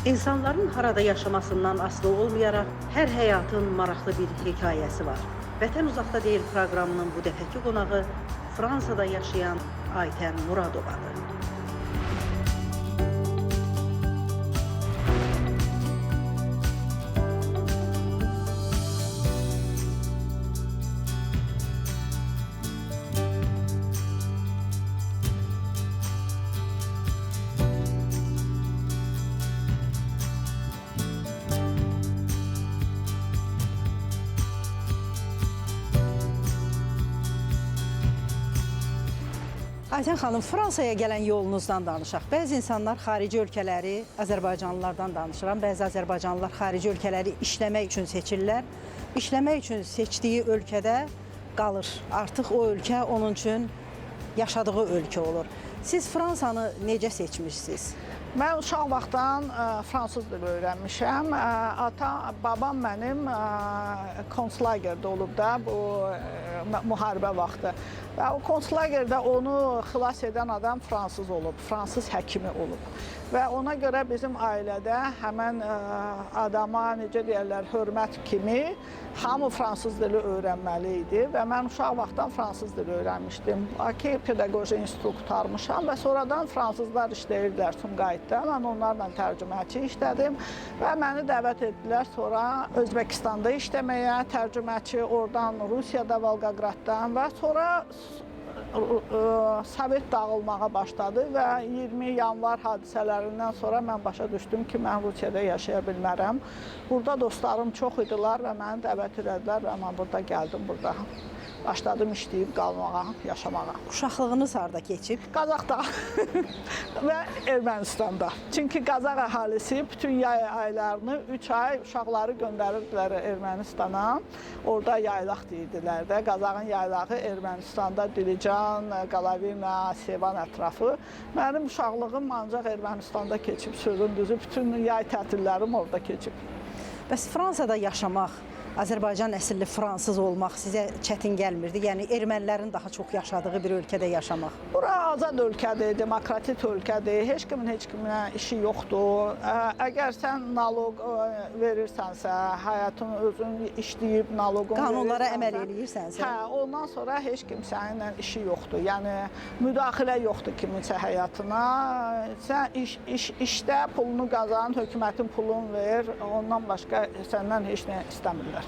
İnsanların harada yaşamasından asılı olmayaraq hər həyatın maraqlı bir hekayəsi var. Vətən uzaqda deyil proqramının bu dəfəki qonağı Fransada yaşayan Aytən Muradovadır. Aytən xanım, Fransaya gələn yolunuzdan danışaq. Bəzi insanlar xarici ölkələri Azərbaycanlılardan danışıram. Bəzi Azərbaycanlılar xarici ölkələri işləmək üçün seçirlər. İşləmək üçün seçdiyi ölkədə qalır. Artıq o ölkə onun üçün yaşadığı ölkə olur. Siz Fransanı necə seçmişsiniz? Mən uşaq vaxtdan fransız dili öyrənmişəm. Babam mənim konslagerdə olub da bu müharibə vaxtı. Və o konslagerdə onu xilas edən adam fransız olub, fransız həkimi olub. Və ona görə bizim ailədə həmən adama, necə deyərlər, hörmət kimi hamı fransız dili öyrənməli idi və mən uşaq vaxtdan fransız dili öyrənmişdim. Ki, pedaqoji instruktormuşam və sonradan fransızlar işləyirdilər Sumqayıtda. Mən onlarla tərcüməçi işlədim və məni dəvət etdilər sonra Özbəkistanda işləməyə, tərcüməçi oradan Rusiyada, Volqaqraddan və sonra Sovet dağılmağa başladı və 20 yanvar hadisələrindən sonra mən başa düşdüm ki, mən Rusiyada yaşaya bilmərəm. Burada dostlarım çox idilər və məni dəvət elədilər və mən burada gəldim burada. Başladım işləyib qalmağa, yaşamağa. Uşaqlığınız harda keçib? Qazaxda və Ermənistanda. Çünki Qazaq əhalisi bütün yay aylarını 3 ay uşaqları göndərirdilər Ermənistana. Orada yaylaq deyirdilər də. Qazağın yaylağı Ermənistanda Dilican, Qalavina, Sevan ətrafı. Mənim uşaqlığım ancaq Ermənistanda keçib, sözün düzü. Bütün yay tətillərim orada keçib. Bəs Fransada yaşamaq, Azərbaycan əsilli fransız olmaq sizə çətin gəlmirdi? Yəni, ermənilərin daha çox yaşadığı bir ölkədə yaşamaq. Bura azad ölkədir, demokratik ölkədir, heç kimin heç kiminə işi yoxdur. Əgər sən naloq verirsənsə, həyatını özün işləyib, naloqunu qanunlara əməl edirsənsə. Hə, ondan sonra heç kim səninlə işi yoxdur. Yəni, müdaxilə yoxdur kiminsə həyatına. Sən işdə pulunu qazan, hökumətin pulunu ver, ondan başqa səndən heç nə istəmirlər.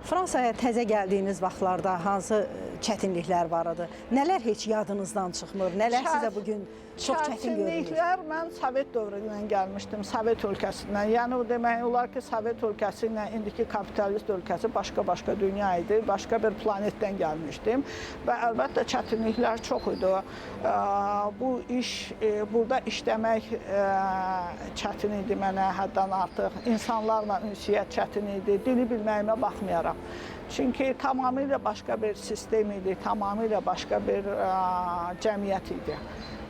Fransaya təzə gəldiyiniz vaxtlarda hansı çətinliklər var idi? Nələr heç yadınızdan çıxmır? Nələr sizə bugün çox çətin görünür? Çətinliklər, mən Sovet dövründən gəlmişdim, Sovet ölkəsindən. Yəni, o demək olar ki, Sovet ölkəsi ilə indiki kapitalist ölkəsi başqa-başqa dünya idi, başqa bir planetdən gəlmişdim. Və əlbəttə çətinliklər çox idi. Bu iş, burada işləmək çətin idi mənə həddən artıq. İnsanlarla ünsiyyət çətin idi, dili bilməyimə baxmayaraq. Çünki tamamilə başqa bir sistem idi, tamamilə başqa bir cəmiyyət idi.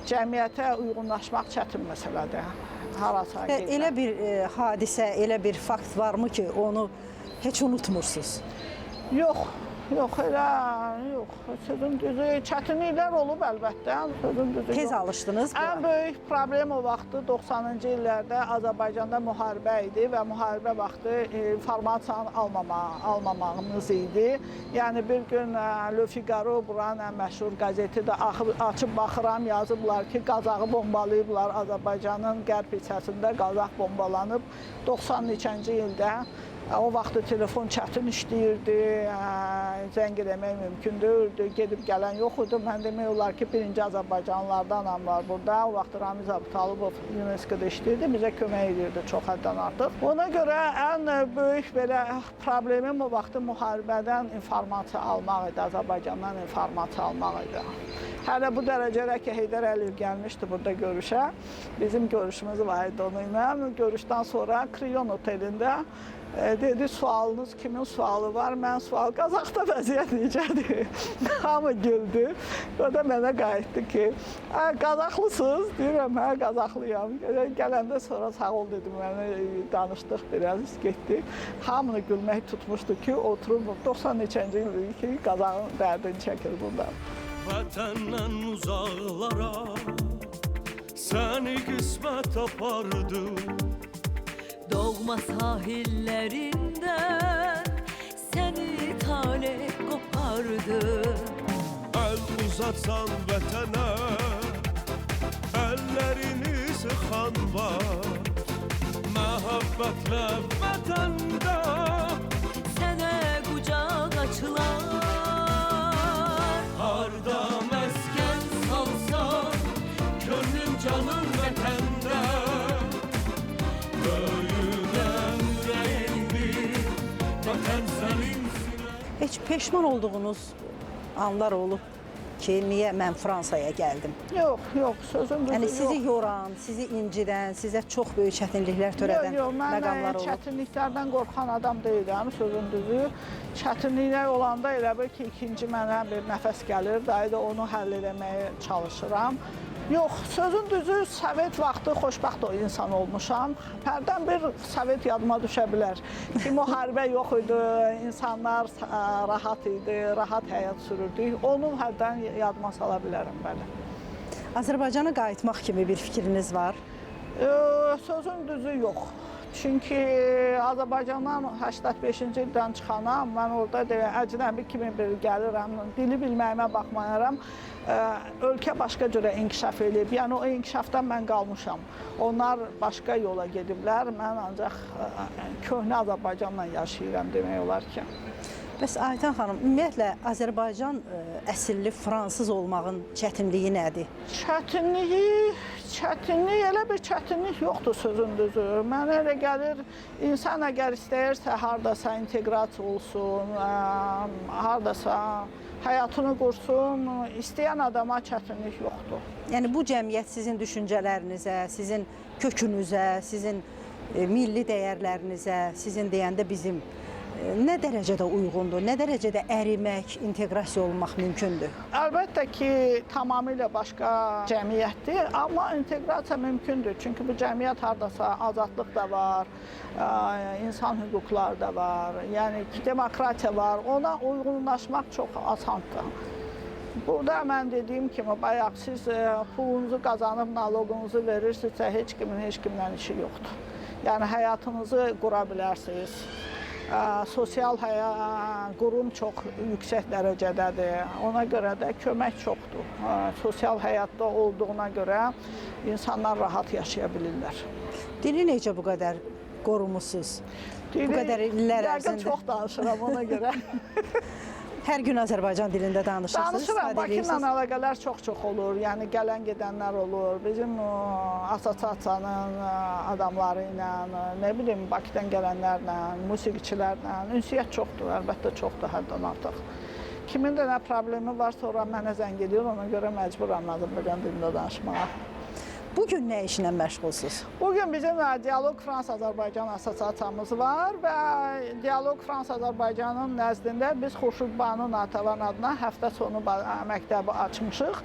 Cəmiyyətə uyğunlaşmaq çətin məsələdir. Harasa gedir. Elə bir hadisə, elə bir fakt varmı ki, onu heç unutmursunuz? Yox. Yox, elə yox. Sözün düzü, çətinliklər olub əlbəttə. Sözün düzü. Tez alışdınız buna? Ən böyük problem o vaxtı 90-cı illərdə Azərbaycanda müharibə idi və müharibə vaxtı informasiyanı almamağımız idi. Yəni bir gün Le Figaro, buranın ən məşhur qəzeti də açıb baxıram, yazıblar ki, Qazağı bombalayıblar. Azərbaycanın qərb hissəsində Qazaq bombalanıb 90 neçənci ildə. O vaxtı telefon çətin işləyirdi, zəng eləmək mümkün deyildi, gedib gələn yox idi. Mən demək olar ki, birinci Azərbaycanlılardanam var burada. O vaxt Ramiz Abtalibov UNESCO-da işləyirdi, bizə kömək edirdi çox həddən artıq. Ona görə ən böyük belə problemim o vaxtı müharibədən informasiya almaq idi, Azərbaycandan informasiya almaq idi. Hələ bu dərəcədə ki, Heydər Əliyev gəlmişdi burada görüşə. Bizim görüşümüz var idi onunla. Görüşdən sonra Kriyon otelində dedi, sualınız kimin sualı var? Mən sual, Qazaxda vəziyyət necədir? Hamı güldü. O da mənə qayıtdı ki, Qazaxlısınız? Deyirəm, hə, Qazaxlıyam. Gələndə sonra sağ ol dedim, mənə danışdıq biraz, getdik. Hamını gülmək tutmuşdu ki, oturub 90 neçənci ildir ki, Qazaxın dərdini çəkir bundan. Vətəndən uzaqlara səni qismət apardı. Doğma sahillerinden seni tale kopardı. El uzatsan vətənə, əllərini sıxan var. Məhəbbətlə vətəndə Sənə qucaq açılan harda məskən salsan, könlüm canım vətəndə. Böyüdən ürəyimdir, vətən sənin sinə. Heç peşman olduğunuz anlar olub ki, niyə mən Fransaya gəldim? Yox, sözün düzü Yəni yox. sizi yoran, sizi incidən, sizə çox böyük çətinliklər törədən Yox, mən məqamlar olub. çətinliklərdən qorxan adam deyiləm, sözün düzü. Çətinliklər olanda elə bil ki, ikinci mənə bir nəfəs gəlir, dayı da onu həll etməyə çalışıram. Yox, sözün düzü, Sovet vaxtı xoşbəxt o insan olmuşam. Hərdən bir Sovet yadıma düşə bilər ki, müharibə yox idi, insanlar rahat idi, rahat həyat sürürdük. Onu hərdən yadıma sala bilərəm, bəli. Azərbaycana qayıtmaq kimi bir fikriniz var. Sözün düzü yox. Çünki Azərbaycandan 85-ci ildən çıxanam, mən orada əcnəbi kimi bir gəlirəm, dili bilməyimə baxmayaraq, ölkə başqa cürə inkişaf edib. Yəni o inkişafdan mən qalmışam. Onlar başqa yola gediblər, mən ancaq köhnə Azərbaycanla yaşayıram demək olar ki. Bəs Aytan xanım, ümumiyyətlə Azərbaycan əsilli fransız olmağın çətinliyi nədir? Çətinlik, elə bir çətinlik yoxdur sözün düzü. Mənə elə gəlir, insan əgər istəyirsə, hardasa inteqrasiya olsun, hardasa həyatını qursun, istəyən adama çətinlik yoxdur. Yəni bu cəmiyyət sizin düşüncələrinizə, sizin kökünüzə, sizin milli dəyərlərinizə, sizin deyəndə bizim nə dərəcədə uyğundur, nə dərəcədə ərimək, inteqrasiya olmaq mümkündür? Əlbəttə ki, tamamilə başqa cəmiyyətdir, amma inteqrasiya mümkündür. Çünki bu cəmiyyət hardasa azadlıq da var, insan hüquqları da var, yəni ki, demokratiya var. Ona uyğunlaşmaq çox asandır. Burada mən dediyim kimi, bayaq siz pulunuzu qazanıb, naloqunuzu verirsinizsə, heç kimlə işi yoxdur. Yəni həyatınızı qura bilərsiniz. Sosial qurum çox yüksək dərəcədədir. Ona görə də kömək çoxdur. Sosial həyatda olduğuna görə insanlar rahat yaşaya bilirlər. Dili necə bu qədər qorumusunuz? Bu qədər illər ərzində. Yəqin çox danışıram ona görə. Hər gün Azərbaycan dilində danışırsınız, Danışıram, Bakı ilə əlaqələr çox olur. Yəni gələn gedənlər olur. Bizim assosiasiyanın adamları ilə, nə bilim, Bakıdan gələnlərlə, musiqiçilərlə ünsiyyət çoxdur, əlbəttə çoxdur həddən artıq. Kimin də nə problemi var, sonra mənə zəng edir, ona görə məcburam Azərbaycan dilində danışmağa. Bugün nə işlə məşğulsunuz? Bugün bizim Dialoq Fransa-Azərbaycan assosiasiyamız var və Dialoq Fransa-Azərbaycanın nəzdində biz Xurşud Banu Natəvan adına həftə sonu məktəbi açmışıq.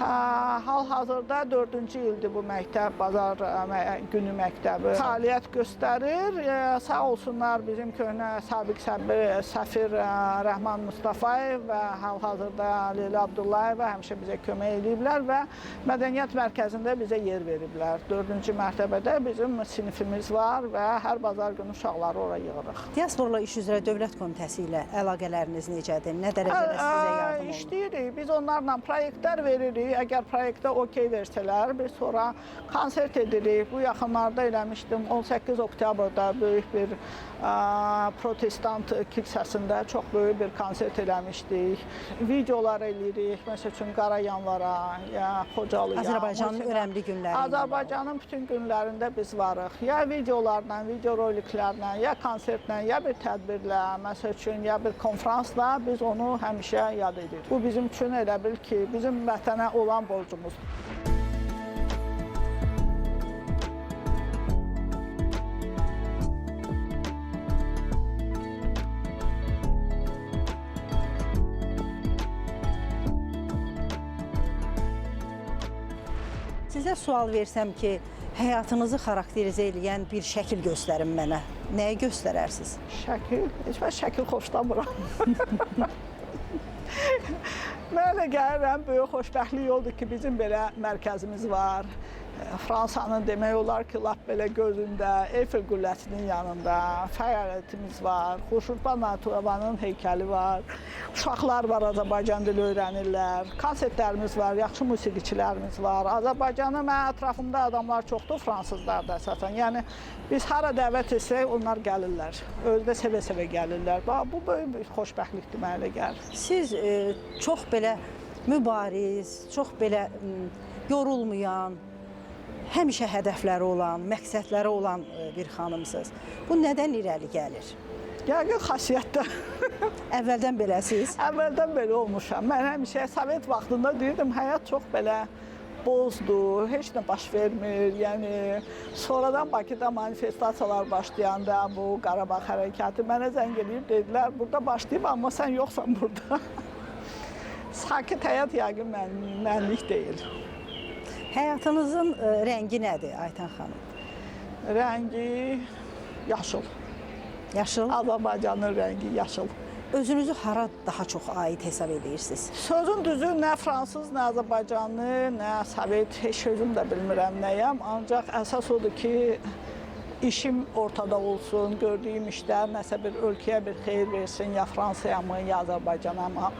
Hal-hazırda 4-cü ildir bu məktəb, bazar günü məktəbi fəaliyyət göstərir. Sağ olsunlar bizim köhnə sabiq səfir Rəhman Mustafayev və hal-hazırda Leyla Abdullayeva həmişə bizə kömək ediblər və Mədəniyyət Mərkəzində bizə yer veriblər. 4-cü mərtəbədə bizim sinifimiz var və hər bazar günü uşaqları ora yığırıq. Diasporla iş üzrə Dövlət Komitəsi ilə əlaqələriniz necədir? Nə dərəcədə sizə yardım olunur? İşləyirik, biz onlarla proyektlər veririk. Əgər proyektə okey versələr, biz sonra konsert edirik. Bu yaxınlarda eləmişdim, 18 oktyabrda böyük bir protestant kilsəsində çox böyük bir konsert eləmişdik. Videolar eləyirik, məsəl üçün Qarayanlara, ya Xocalıya. Azərbaycanın önəmli günləri. Azərbaycanın bütün günlərində biz varıq. Ya videolarla, video roliklərlə, ya konsertlə, ya bir tədbirlə, məsəl üçün, ya bir konfransla biz onu həmişə yad edirik. Bu bizim üçün elə bil ki, bizim vətənə olan borcumuzdur. Sizə sual versəm ki, həyatınızı xarakterizə edən bir şəkil göstərin mənə. Nəyi göstərərsiniz? Şəkil? Heç mən şəkil xoşlamıram. Mənə gəlirəm, böyük xoşbəxtlik oldu ki, bizim belə mərkəzimiz var. Fransanın demək olar ki, lap belə gözündə, Eyfel qülləsinin yanında fəaliyyətimiz var. Xurşudbay Naturavanın heykəli var. Uşaqlar var, Azərbaycan dili öyrənirlər. Konsertlərimiz var, yaxşı musiqiçilərimiz var. Azərbaycanın mənim ətrafımda adamlar çoxdur, fransızlar da əsasən. Yəni biz hara dəvət etsək, onlar gəlirlər. Özü də sevə-sevə gəlirlər. Bu böyük bir xoşbəxtlikdir mənə elə gəlir. Siz çox belə mübariz, çox belə yorulmayan, həmişə hədəfləri olan, məqsədləri olan bir xanımsınız. Bu nədən irəli gəlir? Yəqin xasiyyətdə. Əvvəldən beləsiz? Əvvəldən belə olmuşam. Mən həmişə Sovet vaxtında deyirdim, həyat çox belə bozdur, heç nə baş vermir. Yəni, sonradan Bakıda manifestasiyalar başlayanda bu Qarabağ hərəkatı mənə zəng edib dedilər, burada başlayıb, amma sən yoxsan burada. Sakit həyat yəqin mənlik deyil. Həyatınızın rəngi nədir Aytən xanım? Rəngi yaşıl. Yaşıl? Azərbaycanın rəngi yaşıl. Özünüzü hara daha çox aid hesab edirsiniz? Sözün düzü, nə fransız, nə Azərbaycanlı, nə Sovet, heç özüm də bilmirəm nəyəm. Ancaq əsas odur ki, işim ortada olsun, gördüyüm işlər nəsə bir ölkəyə bir xeyir versin, ya Fransaya mı, ya Azərbaycana mı.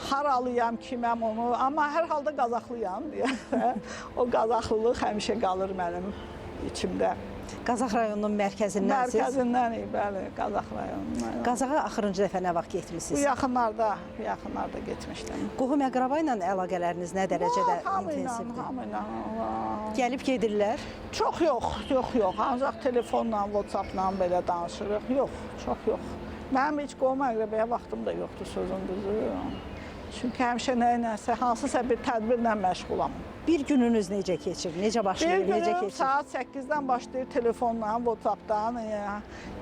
Haralıyam, kiməm onu, amma hər halda Qazaxlıyam deyə. O Qazaxlılıq həmişə qalır mənim içimdə. Qazax rayonunun mərkəzindənsiz? Mərkəzindənik, bəli, Qazax rayonundan. Qazaxa axırıncı dəfə nə vaxt Bu getmisiniz? yaxınlarda getmişdim. Qohum əqraba ilə əlaqələriniz nə dərəcədə intensivdir? Hamıyla. Gəlib gedirlər? Çox yox. Ancaq telefonla, WhatsApp-la belə danışırıq. Yox, çox yox. Mənim heç qohum əqrabaya vaxtım da yoxdur, sözün düzü. Çünki həmişə nəsə, hansısa bir tədbirlə məşğulam. Bir gününüz necə keçir? Necə başlayır? Bir Necə günüm keçir? saat 8-dən başlayır telefonla, WhatsApp-dan.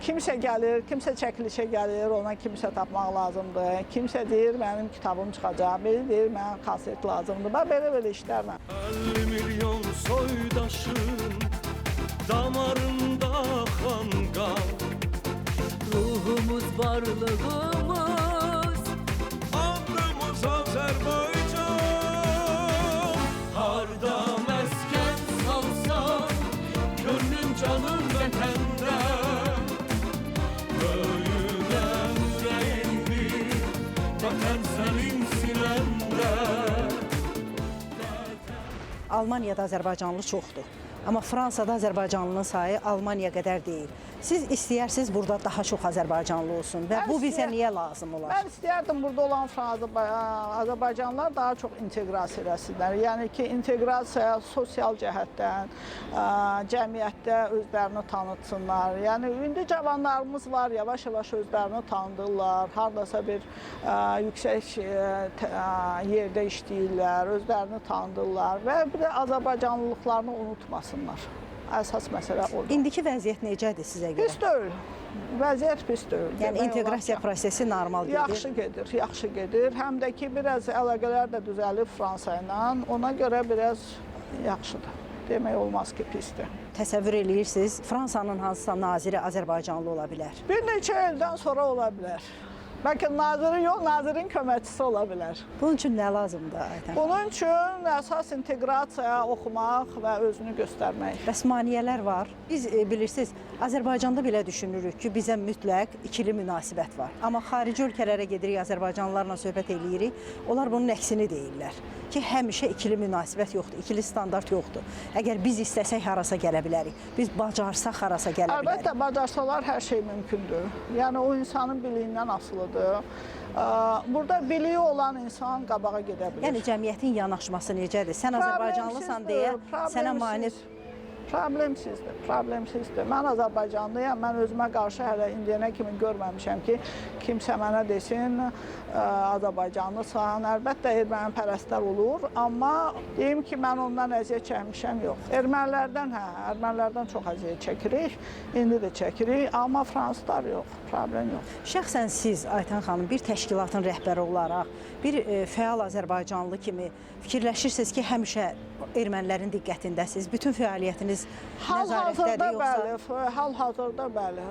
Kimsə gəlir, kimsə çəkilişə gəlir, ona kimsə tapmaq lazımdır. Kimsə deyir, mənim kitabım çıxacaq, biri deyir, mənə konsert lazımdır. Belə işlərlə. 50 milyon soydaşın damarında axan qan. Ruhumuz, varlığımız, Adımız Azərbaycan. Harda məskən salsan, könlüm canım vətəndə. Böyüdəm ürəyimdir, vətən sənin sinəndə. Almaniyada azərbaycanlı çoxdur. Amma Fransada azərbaycanlının sayı Almaniya qədər deyil. Siz istəyirsiniz burada daha çox azərbaycanlı olsun və bu bizə niyə lazım olar? Mən istəyərdim burada olan Azərbaycanlılar daha çox inteqrasiya eləsinlər. Yəni ki, inteqrasiya sosial cəhətdən, cəmiyyətdə özlərini tanıtsınlar. Yəni, indi cavanlarımız var, yavaş-yavaş özlərini tanıdırlar. Hardasa bir yüksək yerdə işləyirlər, özlərini tanıdırlar və bir də azərbaycanlılıqlarını unutmasınlar. Əsas məsələ odur. İndiki vəziyyət necədir sizə görə? Pis deyil. Vəziyyət pis deyil. Yəni inteqrasiya prosesi normal gedir? Yaxşı gedir. Həm də ki, biraz əlaqələr də düzəlib Fransa ilə. Ona görə biraz yaxşıdır. Demək olmaz ki, pisdir. Təsəvvür eləyirsiniz, Fransanın hansısa naziri azərbaycanlı ola bilər? Bir neçə ildən sonra ola bilər. Bəlkə naziri yox, nazirin köməkçisi ola bilər. Bunun üçün nə lazımdır Aytən? Bunun üçün əsas inteqrasiya, oxumaq və özünü göstərmək. Bəs maneələr var. Biz bilirsiniz, Azərbaycanda belə düşünürük ki, bizə mütləq ikili münasibət var. Amma xarici ölkələrə gedirik, Azərbaycanlılarla söhbət eləyirik. Onlar bunun əksini deyirlər ki, həmişə ikili münasibət yoxdur, ikili standart yoxdur. Əgər biz istəsək harasa gələ bilərik, biz bacarsaq harasa gələ bilərik. Əlbəttə, bacarsalar hər şey mümkündür. Yəni, o insanın biliyindən asılıdır. Burada biliyi olan insan qabağa gedə bilir. Yəni, cəmiyyətin yanaşması necədir? Sən Azərbaycanlısan deyə sənə mane... Problemsizdir. Mən Azərbaycanlıyam, mən özümə qarşı hələ indiyənə kimi görməmişəm ki, kimsə mənə desin, Azərbaycanlısan. Əlbəttə, ermənipərəstlər olur, amma deyim ki, mən ondan əziyyət çəkmişəm, yox. Ermənilərdən çox əziyyət çəkirik, indi də çəkirik, amma fransızlar yox, problem yox. Şəxsən siz, Aytən xanım, bir təşkilatın rəhbəri olaraq, bir fəal Azərbaycanlı kimi fikirləşirsiniz ki, həmişə ermənilərin diqqətindəsiniz, bütün fəaliyyətiniz nəzarətdədir yoxsa? Hal-hazırda bəli,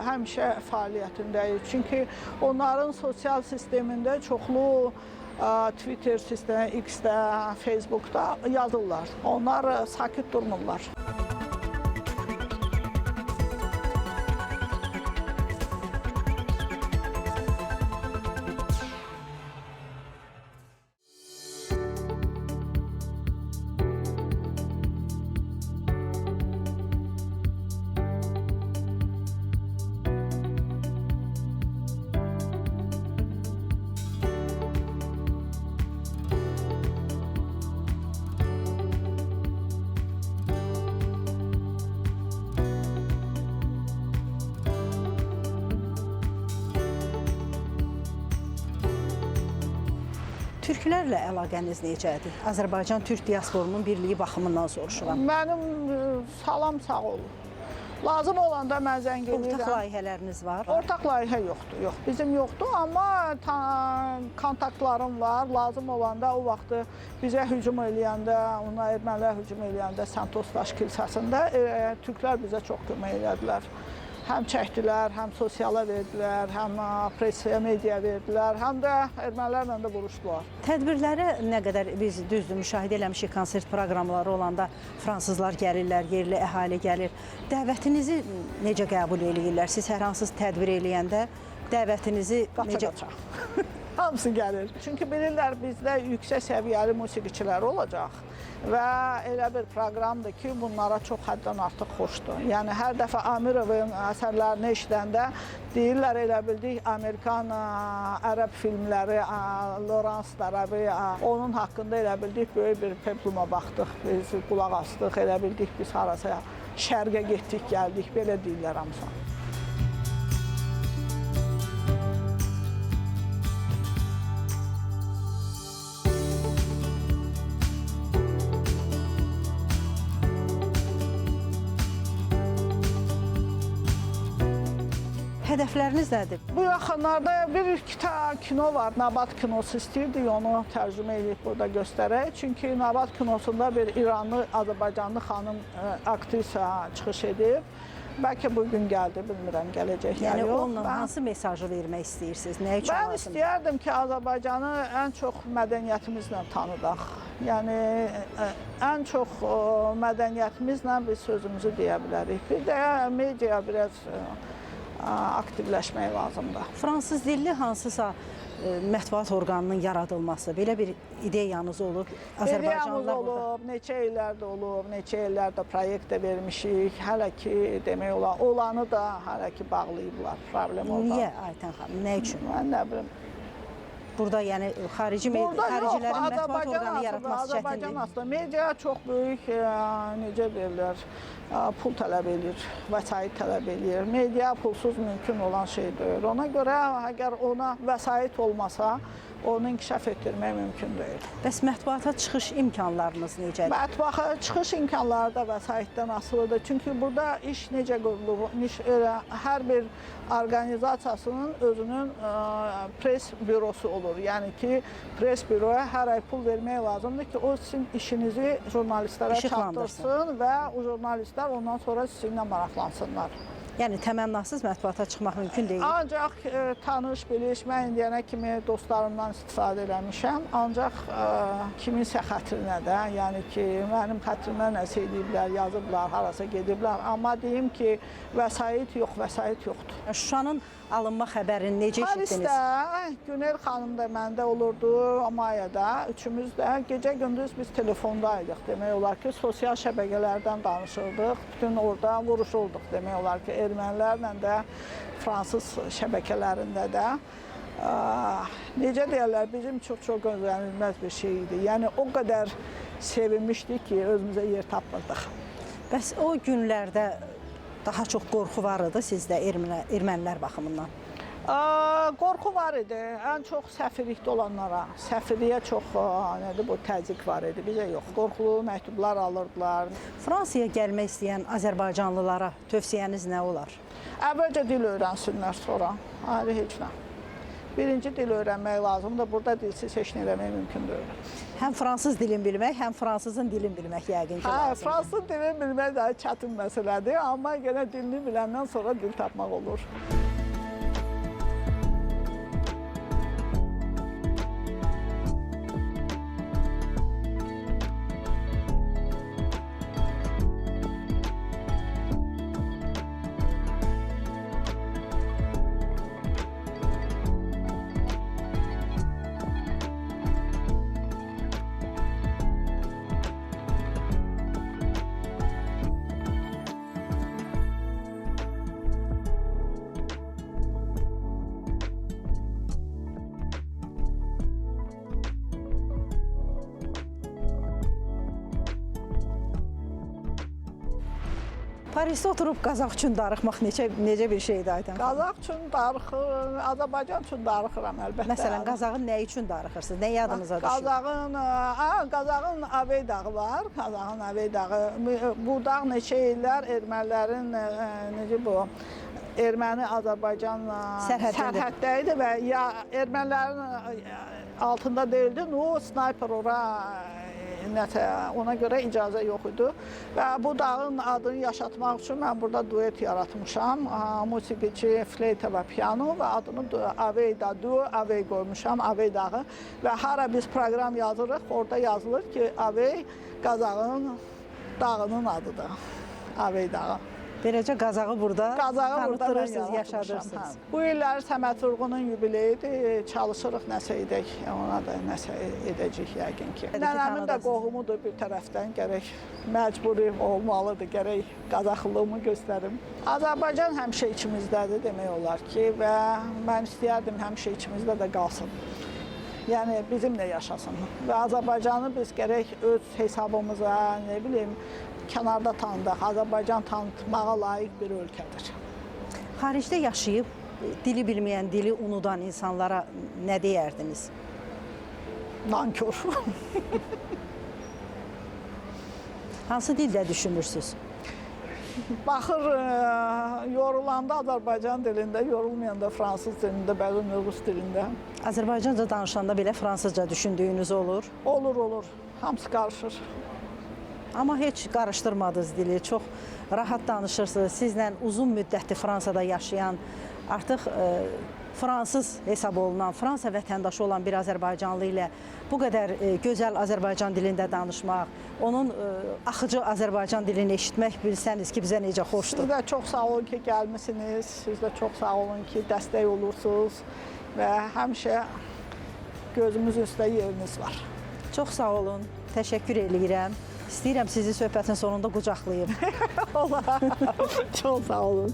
həmişə fəaliyyətindəyik. Çünki onların sosial sistemində çoxlu Twitter sistemi, X-də, Facebookda yazırlar. Onlar sakit durmurlar. Türklərlə əlaqəniz necədir? Azərbaycan-Türk diasporunun birliyi baxımından soruşuram. Mənim salam sağ olun. Lazım olanda mən zəng edirəm. Ortaq layihələriniz var? Ortaq layihə yoxdur, yox. Bizim yoxdur, amma kontaktlarım var. Lazım olanda o vaxtı bizə hücum eləyəndə, ona ermənilər hücum eləyəndə Santos Daş kilsəsində türklər bizə çox kömək elədilər. Həm çəkdilər, həm sosiala verdilər, həm pressiya, media verdilər, həm də ermənilərlə də vuruşdular. Tədbirlərə nə qədər biz düzdür müşahidə eləmişik, konsert proqramları olanda fransızlar gəlirlər, yerli əhali gəlir. Dəvətinizi necə qəbul eləyirlər? Siz hər hansı tədbir eləyəndə dəvətinizi necə... Qaça-qaça. Hamısı gəlir. Çünki bilirlər bizdə yüksək səviyyəli musiqiçilər olacaq və elə bir proqramdır ki, bunlara çox həddən artıq xoşdur. Yəni, hər dəfə Amirovun əsərlərini eşidəndə deyirlər, elə bildik, Amerikan ərəb filmləri, Lawrence Darabi, onun haqqında elə bildik, böyük bir pepluma baxdıq, biz qulaq astıq, elə bildik, biz harasa şərqə getdik, gəldik, belə deyirlər hamısı. Hədəfləriniz nədir? Bu yaxınlarda bir kino var, Nabat kinosu istəyirdik, onu tərcümə edib burada göstərək. Çünki Nabat kinosunda bir İranlı, Azərbaycanlı xanım aktrisa çıxış edib. Bəlkə bugün gəldi, bilmirəm, gələcək ya yox. Yəni, onunla hansı mesajı vermək istəyirsiniz? Nə üçün Mən lazımdır? istəyərdim ki, Azərbaycanı ən çox mədəniyyətimizlə tanıdaq. Yəni, ən çox mədəniyyətimizlə biz sözümüzü deyə bilərik. Bir də media biraz aktivləşmək lazımdır. Fransız dilli hansısa mətbuat orqanının yaradılması, belə bir ideyanız olub? İdeyamız olub, neçə illərdə olub, neçə illərdə proyekt də vermişik. Hələ ki, demək olar, olanı da hələ ki bağlayıblar, problem orada. Niyə Aytən xanım, nə üçün? Mən nə bilim. Burada yəni xaricilərin mətbuat orqanı yaratması çətindir. Azərbaycan aslında media çox böyük, necə deyirlər, pul tələb edir, vəsait tələb edir. Media pulsuz mümkün olan şeydir. Ona görə əgər ona vəsait olmasa, onu inkişaf etdirmək mümkün deyil. Bəs mətbuata çıxış imkanlarınız necədir? Mətbuata çıxış imkanları da vəsaitdən asılıdır. Çünki burada iş necə qurulur? Hər bir orqanizasiyasının özünün pres bürosu olur. Yəni ki, pres büroya hər ay pul vermək lazımdır ki, o sizin işinizi jurnalistlərə çatdırsın və o jurnalistlər ondan sonra sizinlə maraqlansınlar. Yəni, təmənnasız mətbuata çıxmaq mümkün deyil. Ancaq tanış, biliş, mən indiyənə kimi dostlarımdan istifadə eləmişəm. Ancaq kiminsə xətrinə də, yəni ki, mənim xətrimə nəsə ediblər, yazıblar, harasa gediblər. Amma deyim ki, vəsait yox, vəsait yoxdur. Şuşanın alınma xəbərini necə eşitdiniz? Parisdə Günel xanım da məndə olurdu, Amayada. Üçümüz də gecə-gündüz biz telefondaydıq. Demək olar ki, sosial şəbəkələrdən danışırdıq. Bütün orada vuruş olduq, demək olar ki, ermənilərlə də, fransız şəbəkələrində də. Necə deyərlər, bizim çox-çox gözlənilməz bir şey idi. Yəni, o qədər sevinmişdik ki, özümüzə yer tapmırdıq. Bəs o günlərdə daha çox qorxu var idi sizdə ermənilər baxımından? Qorxu var idi. Ən çox səfirlikdə olanlara. Səfirliyə çox təzyiq var idi, bizə yox. Qorxulu məktublar alırdılar. Fransaya gəlmək istəyən Azərbaycanlılara tövsiyəniz nə olar? Əvvəlcə dil öyrənsinlər sonra. Ayrı heç nə. Birinci dil öyrənmək lazımdır. Burada dilsiz heç nə eləmək mümkün deyil. Həm fransız dilini bilmək, həm fransızın dilini bilmək yəqin ki, lazımdır. Fransız dilini bilmək daha çətin məsələdir, amma yenə dilini biləndən sonra dil tapmaq olur. Parisdə oturub Qazax üçün darıxmaq necə bir şeydir Aydan xanım? Qazaq üçün darıxır, Azərbaycan üçün darıxıram əlbəttə. Məsələn, Qazağın nə üçün darıxırsınız? Nə yadınıza düşür? Qazağın Avey dağı var. Qazağın Avey dağı. Bu dağ neçə illər ermənilərin necə bu? Erməni-Azərbaycan sərhəddə idi və ya ermənilərin altında deyildi. O snayper ora ona görə icazə yox idi və bu dağın adını yaşatmaq üçün mən burada duet yaratmışam. Musiqiçi, fleyta və piano və adını Avey Dadu, Avey qoymuşam, Avey dağı və hara biz proqram yazırıq, orada yazılır ki, Avey Qazağın dağının adıdır, Avey dağı. Beləcə Qazağı burada tanıtdırırsınız, yaşadırsınız. Bu illər Səməd Vurğunun yubileyidir, çalışırıq nəsə edək, ona da nəsə edəcək yəqin ki. Nənəmin də qohumudur bir tərəfdən, gərək məcburi olmalıdır, gərək qazaxlığımı göstərim. Azərbaycan həmişə içimizdədir demək olar ki və mən istəyərdim həmişə içimizdə də qalsın. Yəni bizimlə yaşasın və Azərbaycanı biz gərək öz hesabımıza, nə bilim, kənarda tanıdıq. Azərbaycan tanıtmağa layiq bir ölkədir. Xaricdə yaşayıb, dili bilməyən, dili unudan insanlara nə deyərdiniz? Nankör. Hansı dildə düşünürsünüz? Baxır, yorulanda Azərbaycan dilində, yorulmayanda fransız dilində, bəzən rus dilində. Azərbaycanca danışanda belə fransızca düşündüyünüz olur? Olur. Hamısı qarışır. Amma heç qarışdırmadınız dili, çox rahat danışırsınız. Sizlə uzun müddətli Fransada yaşayan, artıq fransız hesab olunan, Fransa vətəndaşı olan bir Azərbaycanlı ilə bu qədər gözəl Azərbaycan dilində danışmaq, onun axıcı Azərbaycan dilini eşitmək bilsəniz ki, bizə necə xoşdur. Siz də çox sağ olun ki, gəlmisiniz, siz də çox sağ olun ki, dəstək olursunuz və həmişə gözümüz üstə yeriniz var. Çox sağ olun, təşəkkür eləyirəm. İstəyirəm sizi söhbətin sonunda qucaqlayım. Olar, çox sağ olun.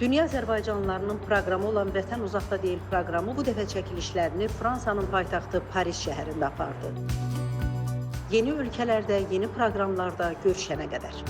Dünya Azərbaycanlılarının proqramı olan Vətən Uzaqda deyil proqramı bu dəfə çəkilişlərini Fransanın paytaxtı Paris şəhərində apardı. Yeni ölkələrdə, yeni proqramlarda görüşənə qədər.